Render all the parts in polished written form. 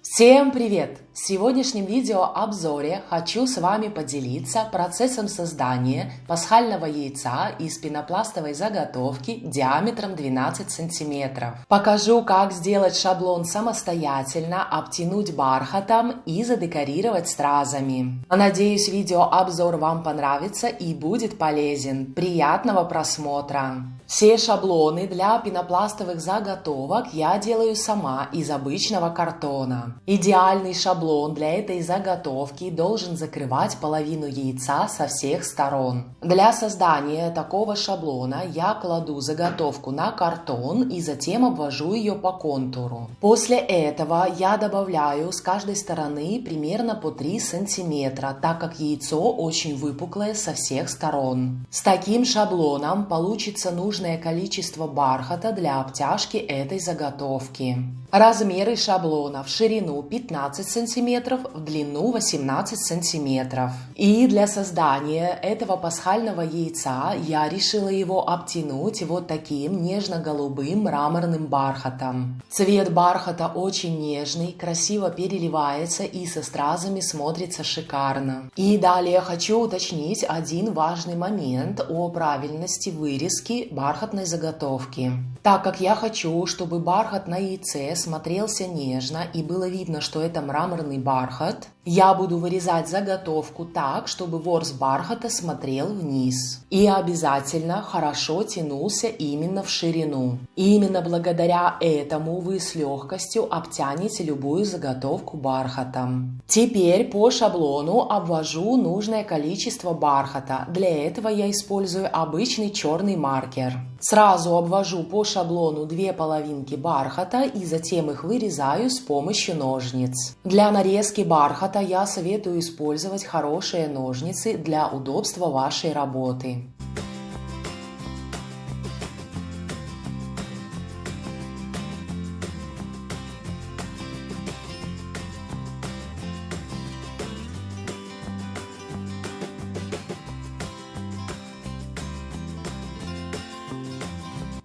Всем привет! В сегодняшнем видеообзоре хочу с вами поделиться процессом создания пасхального яйца из пенопластовой заготовки диаметром 12 см. Покажу, как сделать шаблон самостоятельно, обтянуть бархатом и задекорировать стразами. Надеюсь, видеообзор вам понравится и будет полезен. Приятного просмотра! Все шаблоны для пенопластовых заготовок я делаю сама из обычного картона. Идеальный шаблон для этой заготовки должен закрывать половину яйца со всех сторон. Для создания такого шаблона я кладу заготовку на картон и затем обвожу ее по контуру. После этого я добавляю с каждой стороны примерно по 3 см, так как яйцо очень выпуклое со всех сторон. С таким шаблоном получится нужное количество бархата для обтяжки этой заготовки. Размеры шаблона: в ширину 15 см, в длину 18 см. И для создания этого пасхального яйца я решила его обтянуть вот таким нежно-голубым мраморным бархатом. Цвет бархата очень нежный, красиво переливается и со стразами смотрится шикарно. И далее хочу уточнить один важный момент о правильности вырезки бархатной заготовки. Так как я хочу, чтобы бархат на яйце смотрелся нежно и было видно, что это мраморный бархат, я буду вырезать заготовку так, чтобы ворс бархата смотрел вниз. И обязательно хорошо тянулся именно в ширину. И именно благодаря этому вы с легкостью обтянете любую заготовку бархатом. Теперь по шаблону обвожу нужное количество бархата. Для этого я использую обычный черный маркер. Сразу обвожу по шаблону 2 половинки бархата и затем их вырезаю с помощью ножниц. Для нарезки бархата я советую использовать хорошие ножницы для удобства вашей работы.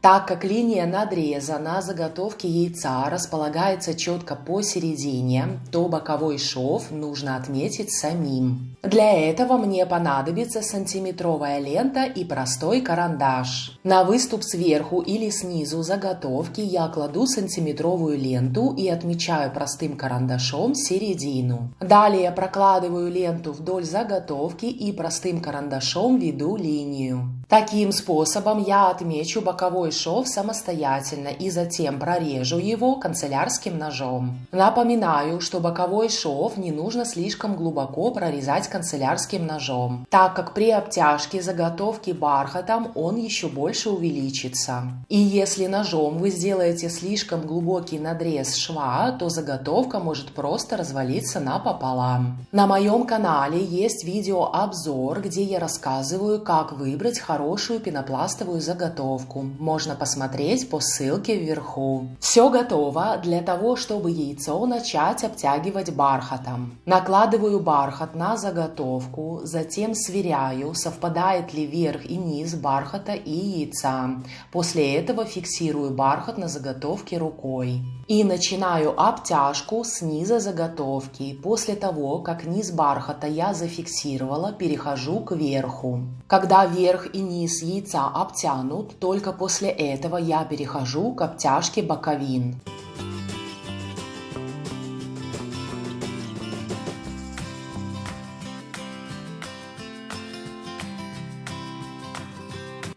Так как линия надреза на заготовке яйца располагается четко посередине, то боковой шов нужно отметить самим. Для этого мне понадобится сантиметровая лента и простой карандаш. На выступ сверху или снизу заготовки я кладу сантиметровую ленту и отмечаю простым карандашом середину. Далее прокладываю ленту вдоль заготовки и простым карандашом веду линию. Таким способом я отмечу боковой шов самостоятельно и затем прорежу его канцелярским ножом. Напоминаю, что боковой шов не нужно слишком глубоко прорезать канцелярским ножом, так как при обтяжке заготовки бархатом он еще больше увеличится. И если ножом вы сделаете слишком глубокий надрез шва, то заготовка может просто развалиться напополам. На моем канале есть видеообзор, где я рассказываю, как выбрать хорошую пенопластовую заготовку. Можно посмотреть по ссылке вверху. Все готово для того, чтобы яйцо начать обтягивать бархатом. Накладываю бархат на заготовку, затем сверяю, совпадает ли верх и низ бархата и яйца. После этого фиксирую бархат на заготовке рукой. И начинаю обтяжку с низа заготовки. После того, как низ бархата я зафиксировала, перехожу к верху. Когда верх и низ яйца обтянут, только после этого я перехожу к обтяжке боковин.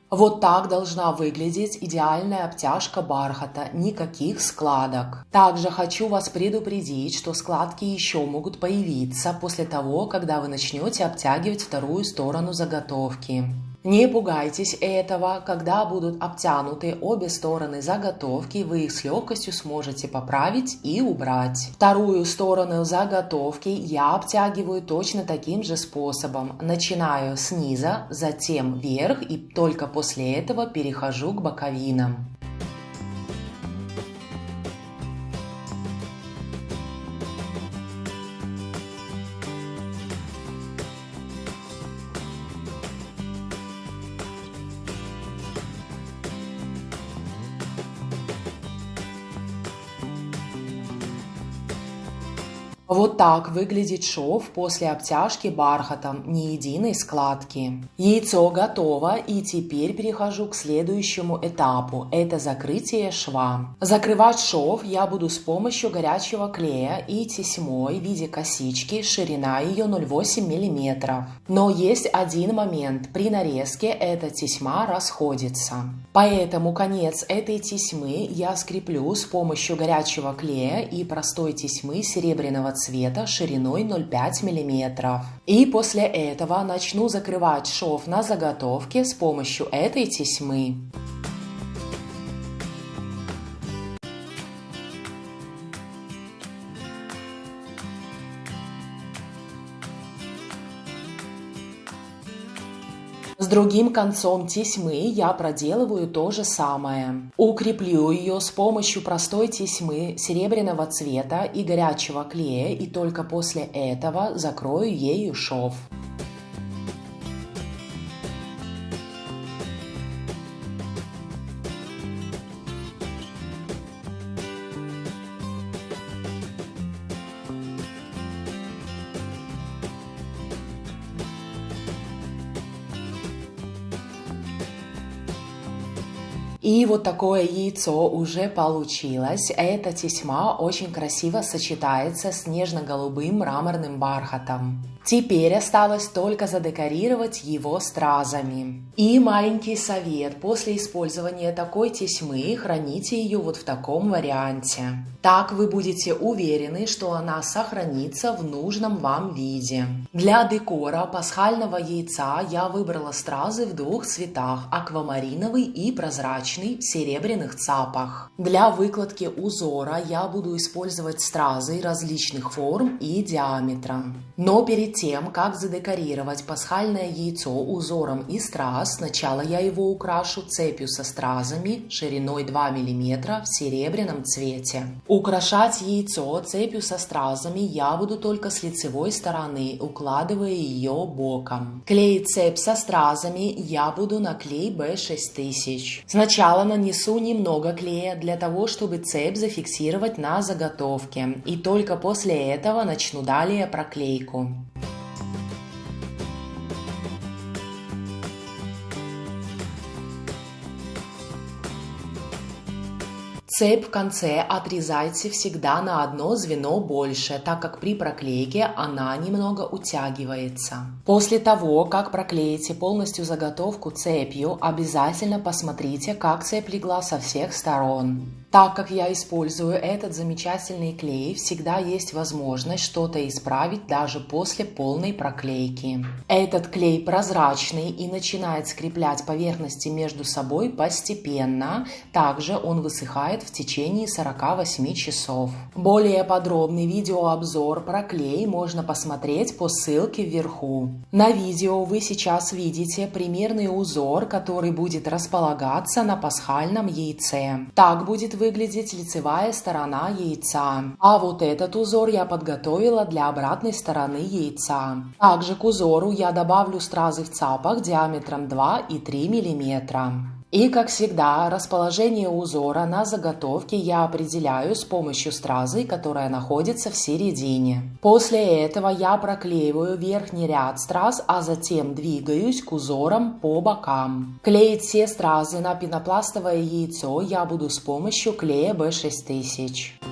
Вот так должна выглядеть идеальная обтяжка бархата, никаких складок. Также хочу вас предупредить, что складки еще могут появиться после того, когда вы начнете обтягивать вторую сторону заготовки. Не пугайтесь этого, когда будут обтянуты обе стороны заготовки, вы их с легкостью сможете поправить и убрать. Вторую сторону заготовки я обтягиваю точно таким же способом. Начинаю с низа, затем вверх и только после этого перехожу к боковинам. Вот так выглядит шов после обтяжки бархатом, ни единой складки. Яйцо готово, и теперь перехожу к следующему этапу – это закрытие шва. Закрывать шов я буду с помощью горячего клея и тесьмой в виде косички, ширина ее 0,8 мм. Но есть один момент – при нарезке эта тесьма расходится. Поэтому конец этой тесьмы я скреплю с помощью горячего клея и простой тесьмы серебряного цвета шириной 0,5 мм. И после этого начну закрывать шов на заготовке с помощью этой тесьмы. С другим концом тесьмы я проделываю то же самое. Укреплю ее с помощью простой тесьмы серебряного цвета и горячего клея, и только после этого закрою ею шов. И вот такое яйцо уже получилось. Эта тесьма очень красиво сочетается с нежно-голубым мраморным бархатом. Теперь осталось только задекорировать его стразами. И маленький совет: после использования такой тесьмы храните ее вот в таком варианте. Так вы будете уверены, что она сохранится в нужном вам виде. Для декора пасхального яйца я выбрала стразы в двух цветах – аквамариновый и прозрачный в серебряных цапах. Для выкладки узора я буду использовать стразы различных форм и диаметра. Но перед тем, как задекорировать пасхальное яйцо узором из страз, сначала я его украшу цепью со стразами шириной 2 мм в серебряном цвете. Украшать яйцо цепью со стразами я буду только с лицевой стороны, укладывая ее боком. Клеить цепь со стразами я буду на клей B6000. Сначала нанесу немного клея для того, чтобы цепь зафиксировать на заготовке, и только после этого начну далее проклейку. Цепь в конце отрезайте всегда на одно звено больше, так как при проклейке она немного утягивается. После того, как проклеите полностью заготовку цепью, обязательно посмотрите, как цепь легла со всех сторон. Так как я использую этот замечательный клей, всегда есть возможность что-то исправить даже после полной проклейки. Этот клей прозрачный и начинает скреплять поверхности между собой постепенно. Также он высыхает в течение 48 часов. Более подробный видеообзор про клей можно посмотреть по ссылке вверху. На видео вы сейчас видите примерный узор, который будет располагаться на пасхальном яйце. Так будет выглядеть лицевая сторона яйца. А вот этот узор я подготовила для обратной стороны яйца. Также к узору я добавлю стразы в цапах диаметром 2 и 3 мм. И, как всегда, расположение узора на заготовке я определяю с помощью стразы, которая находится в середине. После этого я проклеиваю верхний ряд страз, а затем двигаюсь к узорам по бокам. Клеить все стразы на пенопластовое яйцо я буду с помощью клея B6000.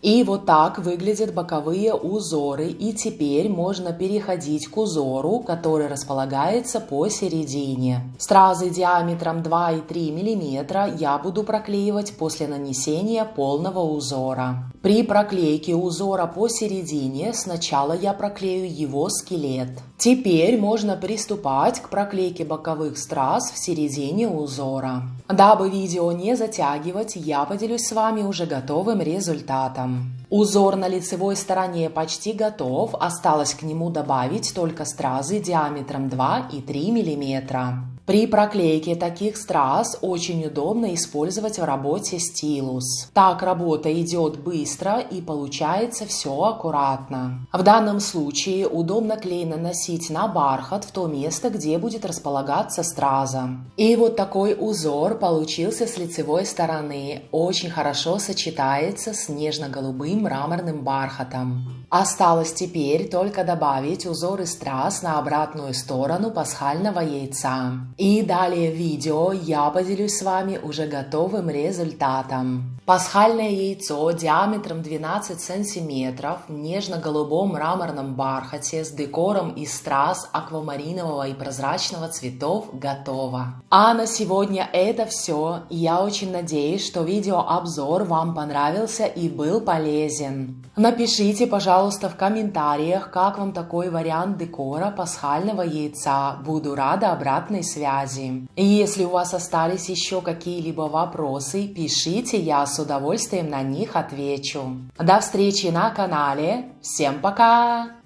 И вот так выглядят боковые узоры. И теперь можно переходить к узору, который располагается посередине. Стразы диаметром 2 и 3 мм я буду проклеивать после нанесения полного узора. При проклейке узора посередине сначала я проклею его скелет. Теперь можно приступать к проклейке боковых страз в середине узора. Дабы видео не затягивать, я поделюсь с вами уже готовым результатом. Узор на лицевой стороне почти готов, осталось к нему добавить только стразы диаметром 2 и 3 мм. При проклейке таких страз очень удобно использовать в работе стилус. Так работа идет быстро и получается все аккуратно. В данном случае удобно клей наносить на бархат в то место, где будет располагаться страза. И вот такой узор получился с лицевой стороны. Очень хорошо сочетается с нежно-голубым мраморным бархатом. Осталось теперь только добавить узор из страз на обратную сторону пасхального яйца. И далее в видео я поделюсь с вами уже готовым результатом. Пасхальное яйцо диаметром 12 см в нежно-голубом мраморном бархате с декором из страз аквамаринового и прозрачного цветов готово. А на сегодня это все. Я очень надеюсь, что видеообзор вам понравился и был полезен. Напишите, пожалуйста, в комментариях, как вам такой вариант декора пасхального яйца. Буду рада обратной связи. И если у вас остались еще какие-либо вопросы, пишите, я с удовольствием на них отвечу. До встречи на канале. Всем пока!